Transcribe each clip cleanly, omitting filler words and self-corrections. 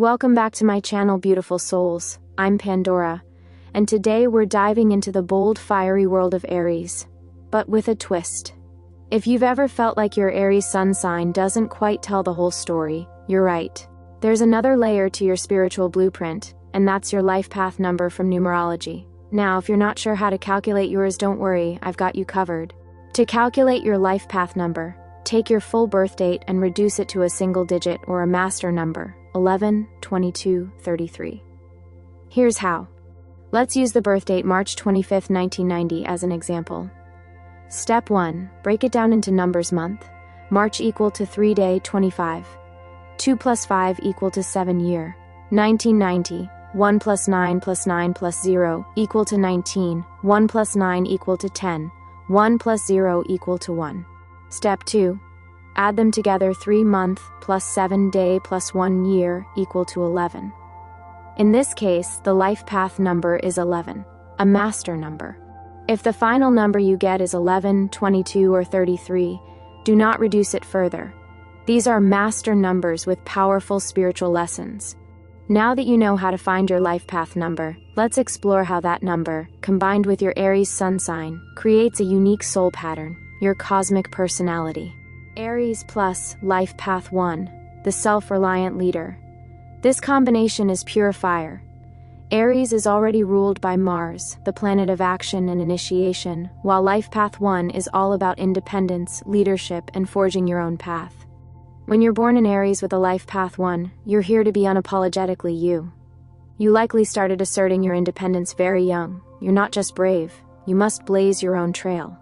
Welcome back to my channel, beautiful souls. I'm Pandora, and today we're diving into the bold, fiery world of Aries, but with a twist. If you've ever felt like your Aries sun sign doesn't quite tell the whole story, you're right. There's another layer to your spiritual blueprint, and that's your life path number from numerology. Now, if you're not sure how to calculate yours, don't worry, I've got you covered. To calculate your life path number, take your full birth date and reduce it to a single digit or a master number, 11, 22, 33. Here's how. Let's use the birth date March 25, 1990 as an example. Step 1. Break it down into numbers month. March equal to 3 day 25. 2 plus 5 equal to 7 year. 1990. 1 plus 9 plus 9 plus 0 equal to 19. 1 plus 9 equal to 10. 1 plus 0 equal to 1. Step 2. Add them together. 3 month plus 7 day plus 1 year equal to 11. In this case, the life path number is 11, a master number. If the final number you get is 11, 22, or 33, do not reduce it further. These are master numbers with powerful spiritual lessons. Now that you know how to find your life path number, let's explore how that number, combined with your Aries sun sign, creates a unique soul pattern, your cosmic personality. Aries plus life path 1, the self-reliant leader. This combination is pure fire. Aries is already ruled by Mars, the planet of action and initiation, while life path 1 is all about independence, leadership, and forging your own path. When you're born in Aries with a life path 1, you're here to be unapologetically you. You likely started asserting your independence very young. You're not just brave, you must blaze your own trail.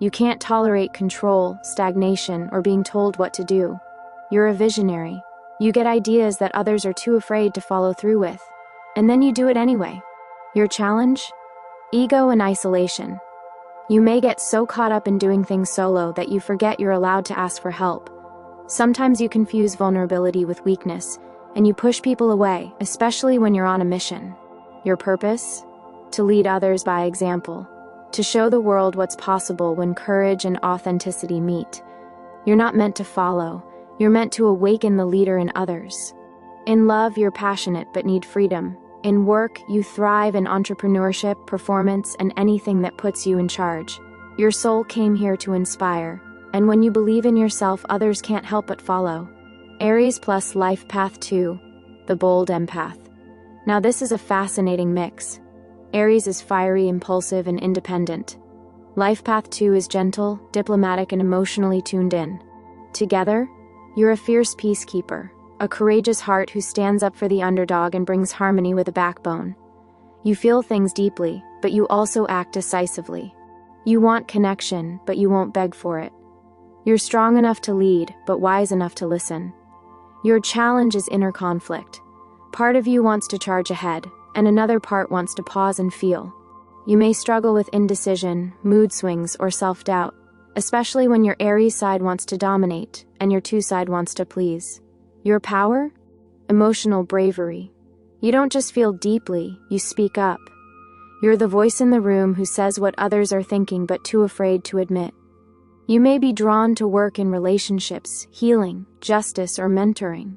You can't tolerate control, stagnation, or being told what to do. You're a visionary. You get ideas that others are too afraid to follow through with, and then you do it anyway. Your challenge? Ego and isolation. You may get so caught up in doing things solo that you forget you're allowed to ask for help. Sometimes you confuse vulnerability with weakness, and you push people away, especially when you're on a mission. Your purpose? To lead others by example. To show the world what's possible when courage and authenticity meet. You're not meant to follow, you're meant to awaken the leader in others. In love, you're passionate but need freedom. In work, you thrive in entrepreneurship, performance, and anything that puts you in charge. Your soul came here to inspire, and when you believe in yourself, others can't help but follow. Aries plus life path 2, the bold empath. Now this is a fascinating mix. Aries is fiery, impulsive, and independent. Life path 2 is gentle, diplomatic, and emotionally tuned in. Together, you're a fierce peacekeeper, a courageous heart who stands up for the underdog and brings harmony with a backbone. You feel things deeply, but you also act decisively. You want connection, but you won't beg for it. You're strong enough to lead, but wise enough to listen. Your challenge is inner conflict. Part of you wants to charge ahead, and another part wants to pause and feel. You may struggle with indecision, mood swings, or self-doubt, especially when your Aries side wants to dominate and your 2 side wants to please. Your power? Emotional bravery. You don't just feel deeply, you speak up. You're the voice in the room who says what others are thinking but too afraid to admit. You may be drawn to work in relationships, healing, justice, or mentoring.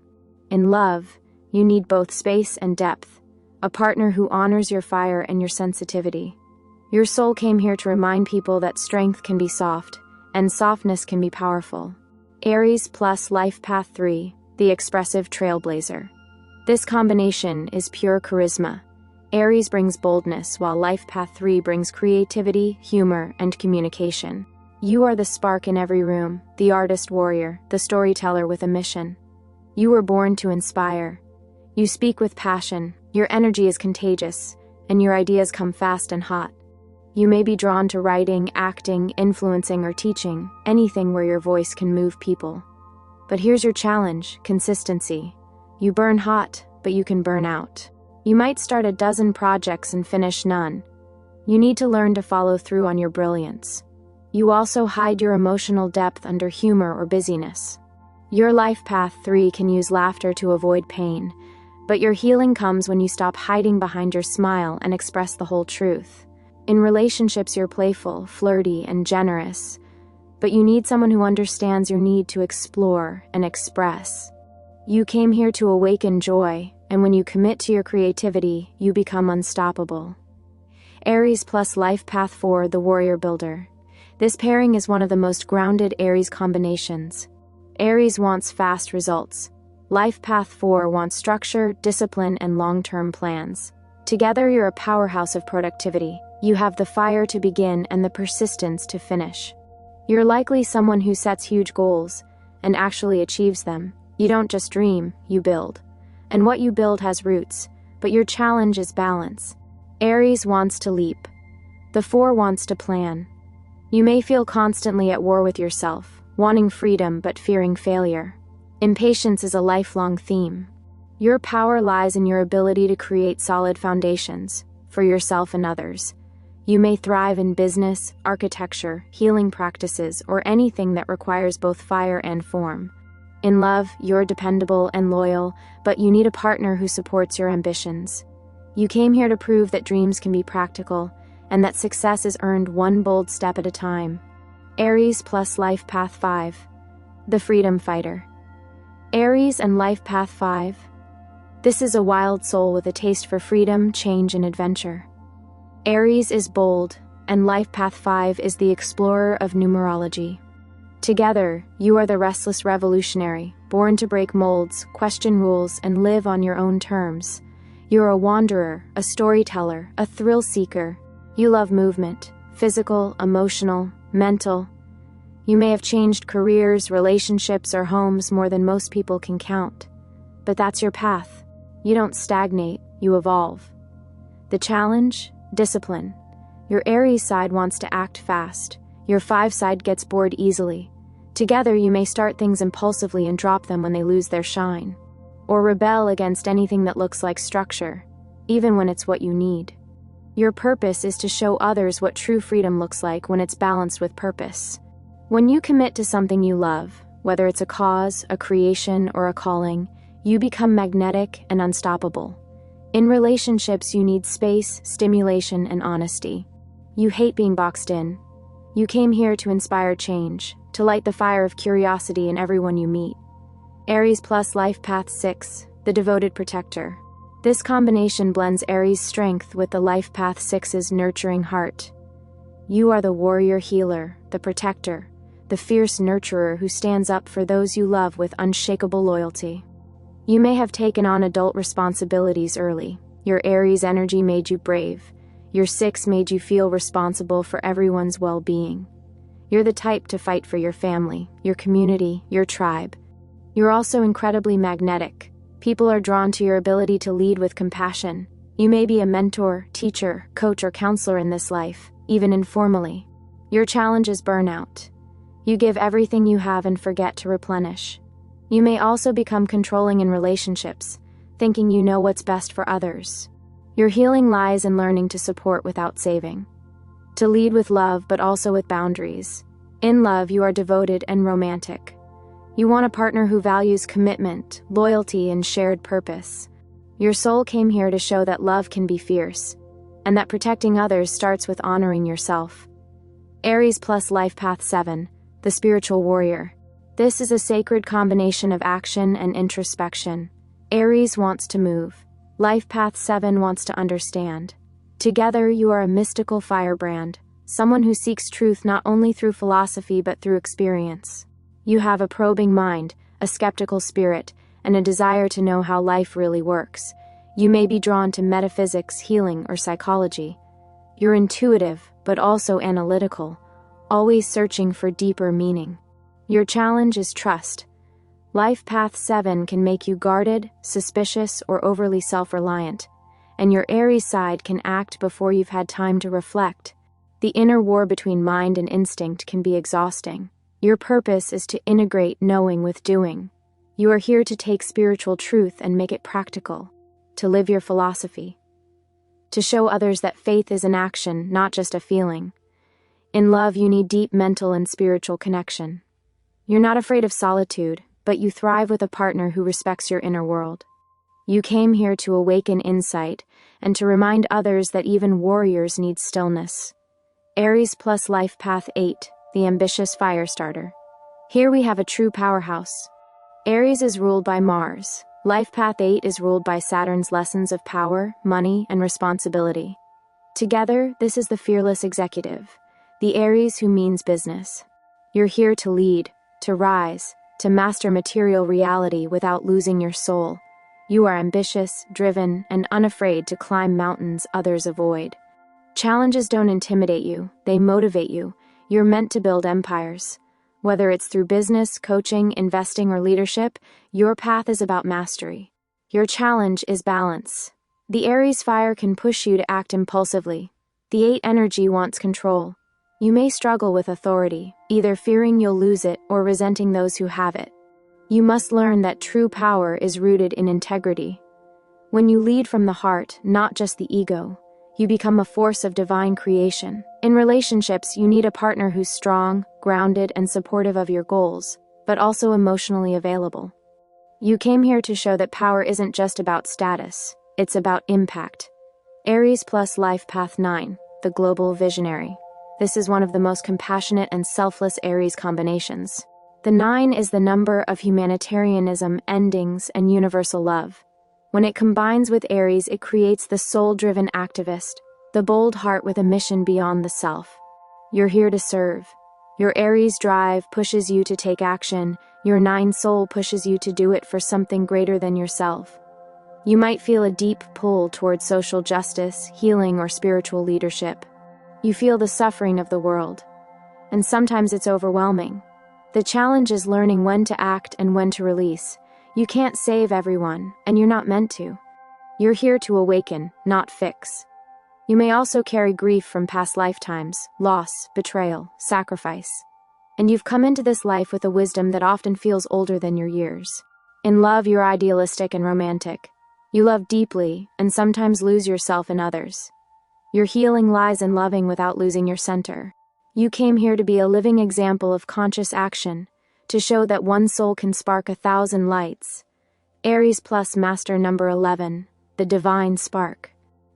In love, you need both space and depth. A partner who honors your fire and your sensitivity. Your soul came here to remind people that strength can be soft, and softness can be powerful. Aries plus life path 3, the expressive trailblazer. This combination is pure charisma. Aries brings boldness, while life path 3 brings creativity, humor, and communication. You are the spark in every room, the artist warrior, the storyteller with a mission. You were born to inspire. You speak with passion. Your energy is contagious, and your ideas come fast and hot. You may be drawn to writing, acting, influencing, or teaching, anything where your voice can move people. But here's your challenge, consistency. You burn hot, but you can burn out. You might start a dozen projects and finish none. You need to learn to follow through on your brilliance. You also hide your emotional depth under humor or busyness. Your life path 3 can use laughter to avoid pain, but your healing comes when you stop hiding behind your smile and express the whole truth. In relationships, you're playful, flirty, and generous, but you need someone who understands your need to explore and express. You came here to awaken joy, and when you commit to your creativity, you become unstoppable. Aries plus Life Path 4, the Warrior Builder. This pairing is one of the most grounded Aries combinations. Aries wants fast results. Life Path 4 wants structure, discipline, and long-term plans. Together, you're a powerhouse of productivity. You have the fire to begin and the persistence to finish. You're likely someone who sets huge goals and actually achieves them. You don't just dream, you build. And what you build has roots, but your challenge is balance. Aries wants to leap. The 4 wants to plan. You may feel constantly at war with yourself, wanting freedom but fearing failure. Impatience is a lifelong theme. Your power lies in your ability to create solid foundations for yourself and others. You may thrive in business, architecture, healing practices, or anything that requires both fire and form. In love, you're dependable and loyal, but you need a partner who supports your ambitions. You came here to prove that dreams can be practical and that success is earned one bold step at a time. Aries plus Life Path 5, the Freedom Fighter. Aries and Life Path 5. This is a wild soul with a taste for freedom, change, and adventure. Aries is bold, and Life Path 5 is the explorer of numerology. Together, you are the restless revolutionary, born to break molds, question rules, and live on your own terms. You're a wanderer, a storyteller, a thrill seeker. You love movement, physical, emotional, mental. You may have changed careers, relationships, or homes more than most people can count. But that's your path. You don't stagnate, you evolve. The challenge? Discipline. Your Aries side wants to act fast. Your 5 side gets bored easily. Together, you may start things impulsively and drop them when they lose their shine. Or rebel against anything that looks like structure, even when it's what you need. Your purpose is to show others what true freedom looks like when it's balanced with purpose. When you commit to something you love, whether it's a cause, a creation, or a calling, you become magnetic and unstoppable. In relationships, you need space, stimulation, and honesty. You hate being boxed in. You came here to inspire change, to light the fire of curiosity in everyone you meet. Aries plus Life Path 6, the Devoted Protector. This combination blends Aries' strength with the Life Path 6's nurturing heart. You are the warrior healer, the protector, the fierce nurturer who stands up for those you love with unshakable loyalty. You may have taken on adult responsibilities early. Your Aries energy made you brave. Your 6 made you feel responsible for everyone's well-being. You're the type to fight for your family, your community, your tribe. You're also incredibly magnetic. People are drawn to your ability to lead with compassion. You may be a mentor, teacher, coach, or counselor in this life, even informally. Your challenge is burnout. You give everything you have and forget to replenish. You may also become controlling in relationships, thinking you know what's best for others. Your healing lies in learning to support without saving. To lead with love, but also with boundaries. In love, you are devoted and romantic. You want a partner who values commitment, loyalty, and shared purpose. Your soul came here to show that love can be fierce, and that protecting others starts with honoring yourself. Aries plus Life Path 7, the Spiritual Warrior. This is a sacred combination of action and introspection. Aries wants to move. Life Path 7 wants to understand. Together, you are a mystical firebrand, someone who seeks truth not only through philosophy but through experience. You have a probing mind, a skeptical spirit, and a desire to know how life really works. You may be drawn to metaphysics, healing, or psychology. You're intuitive, but also analytical, always searching for deeper meaning. Your challenge is trust. Life Path 7 can make you guarded, suspicious, or overly self-reliant, and your Aries side can act before you've had time to reflect. The inner war between mind and instinct can be exhausting. Your purpose is to integrate knowing with doing. You are here to take spiritual truth and make it practical, to live your philosophy, to show others that faith is an action, not just a feeling. In love, you need deep mental and spiritual connection. You're not afraid of solitude, but you thrive with a partner who respects your inner world. You came here to awaken insight and to remind others that even warriors need stillness. Aries plus Life Path 8, the Ambitious Firestarter. Here we have a true powerhouse. Aries is ruled by Mars, Life Path 8 is ruled by Saturn's lessons of power, money, and responsibility. Together, this is the fearless executive, the Aries who means business. You're here to lead, to rise, to master material reality without losing your soul. You are ambitious, driven, and unafraid to climb mountains others avoid. Challenges don't intimidate you, they motivate you. You're meant to build empires. Whether it's through business, coaching, investing, or leadership, your path is about mastery. Your challenge is balance. The Aries fire can push you to act impulsively. The 8 energy wants control. You may struggle with authority, either fearing you'll lose it or resenting those who have it. You must learn that true power is rooted in integrity. When you lead from the heart, not just the ego, you become a force of divine creation. In relationships, you need a partner who's strong, grounded, and supportive of your goals, but also emotionally available. You came here to show that power isn't just about status, it's about impact. Aries plus Life Path 9, the global visionary. This is one of the most compassionate and selfless Aries combinations. The 9 is the number of humanitarianism, endings, and universal love. When it combines with Aries, it creates the soul-driven activist, the bold heart with a mission beyond the self. You're here to serve. Your Aries drive pushes you to take action. Your 9 soul pushes you to do it for something greater than yourself. You might feel a deep pull towards social justice, healing, or spiritual leadership. You feel the suffering of the world, and sometimes it's overwhelming. The challenge is learning when to act and when to release. You can't save everyone, and you're not meant to. You're here to awaken, not fix. You may also carry grief from past lifetimes, loss, betrayal, sacrifice. And you've come into this life with a wisdom that often feels older than your years. In love, you're idealistic and romantic. You love deeply, and sometimes lose yourself in others. Your healing lies in loving without losing your center. You came here to be a living example of conscious action, to show that one soul can spark 1,000 lights. Aries plus master number 11, the divine spark.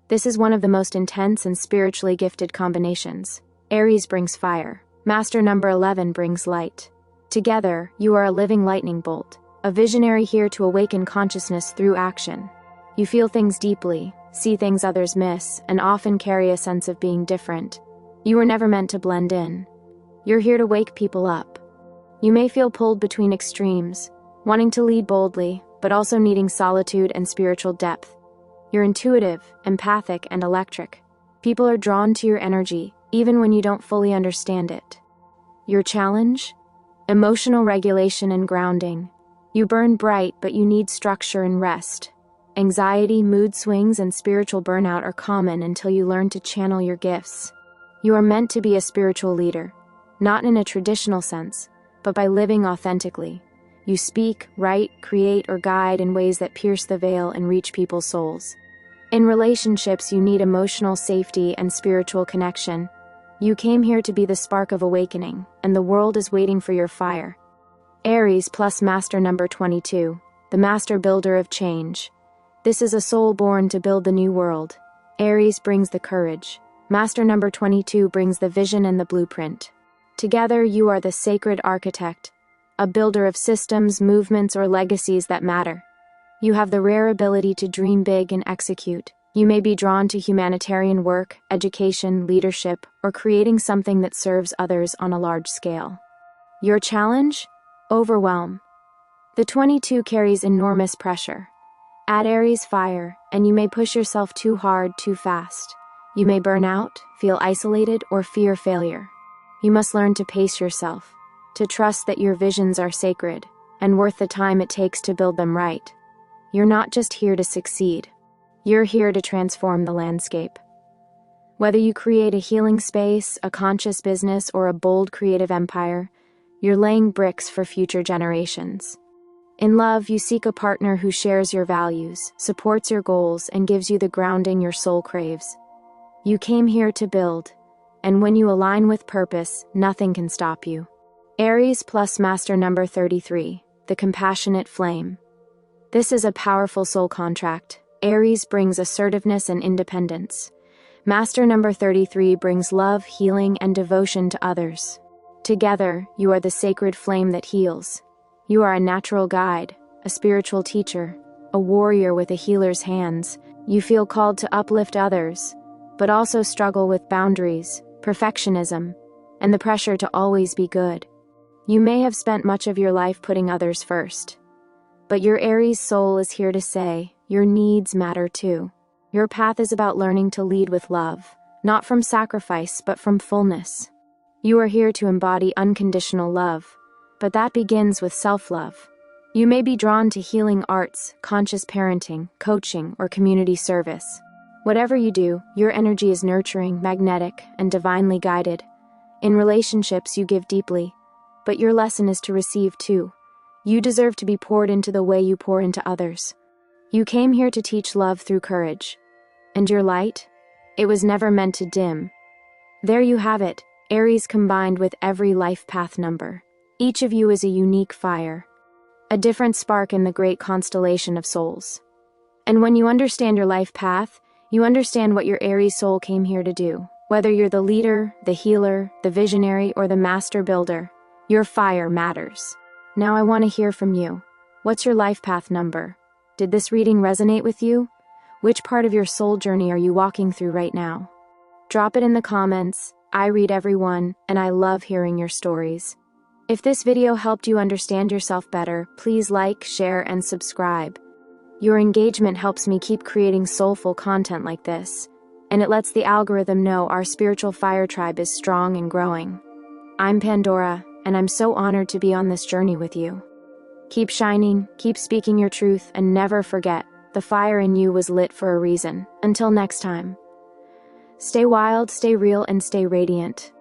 This is one of the most intense and spiritually gifted combinations. Aries brings fire. Master number 11 brings light. Together, you are a living lightning bolt, a visionary here to awaken consciousness through action. You feel things deeply, see things others miss, and often carry a sense of being different. You were never meant to blend in. You're here to wake people up. You may feel pulled between extremes, wanting to lead boldly, but also needing solitude and spiritual depth. You're intuitive, empathic, and electric. People are drawn to your energy, even when you don't fully understand it. Your challenge? Emotional regulation and grounding. You burn bright, but you need structure and rest. Anxiety, mood swings, and spiritual burnout are common until you learn to channel your gifts. You are meant to be a spiritual leader, not in a traditional sense, but by living authentically. You speak, write, create, or guide in ways that pierce the veil and reach people's souls. In relationships, you need emotional safety and spiritual connection. You came here to be the spark of awakening, and the world is waiting for your fire. Aries plus master number 22, the master builder of change. This is a soul born to build the new world. Aries brings the courage. Master number 22 brings the vision and the blueprint. Together, you are the sacred architect, a builder of systems, movements, or legacies that matter. You have the rare ability to dream big and execute. You may be drawn to humanitarian work, education, leadership, or creating something that serves others on a large scale. Your challenge? Overwhelm. The 22 carries enormous pressure. Add Aries fire, and you may push yourself too hard, too fast. You may burn out, feel isolated, or fear failure. You must learn to pace yourself, to trust that your visions are sacred and worth the time it takes to build them right. You're not just here to succeed. You're here to transform the landscape. Whether you create a healing space, a conscious business, or a bold creative empire, you're laying bricks for future generations. In love, you seek a partner who shares your values, supports your goals, and gives you the grounding your soul craves. You came here to build, and when you align with purpose, nothing can stop you. Aries plus master number 33, the compassionate flame. This is a powerful soul contract. Aries brings assertiveness and independence. Master number 33 brings love, healing, and devotion to others. Together, you are the sacred flame that heals. You are a natural guide, a spiritual teacher, a warrior with a healer's hands. You feel called to uplift others, but also struggle with boundaries, perfectionism, and the pressure to always be good. You may have spent much of your life putting others first, but your Aries soul is here to say, your needs matter too. Your path is about learning to lead with love, not from sacrifice, but from fullness. You are here to embody unconditional love, but that begins with self-love. You may be drawn to healing arts, conscious parenting, coaching, or community service. Whatever you do, your energy is nurturing, magnetic, and divinely guided. In relationships, you give deeply, but your lesson is to receive too. You deserve to be poured into the way you pour into others. You came here to teach love through courage. And your light? It was never meant to dim. There you have it, Aries combined with every life path number. Each of you is a unique fire, a different spark in the great constellation of souls. And when you understand your life path, you understand what your Aries soul came here to do. Whether you're the leader, the healer, the visionary, or the master builder, your fire matters. Now I want to hear from you. What's your life path number? Did this reading resonate with you? Which part of your soul journey are you walking through right now? Drop it in the comments. I read everyone, and I love hearing your stories. If this video helped you understand yourself better, please like, share, and subscribe. Your engagement helps me keep creating soulful content like this, and it lets the algorithm know our spiritual fire tribe is strong and growing. I'm Pandora, and I'm so honored to be on this journey with you. Keep shining, keep speaking your truth, and never forget, the fire in you was lit for a reason. Until next time. Stay wild, stay real, and stay radiant.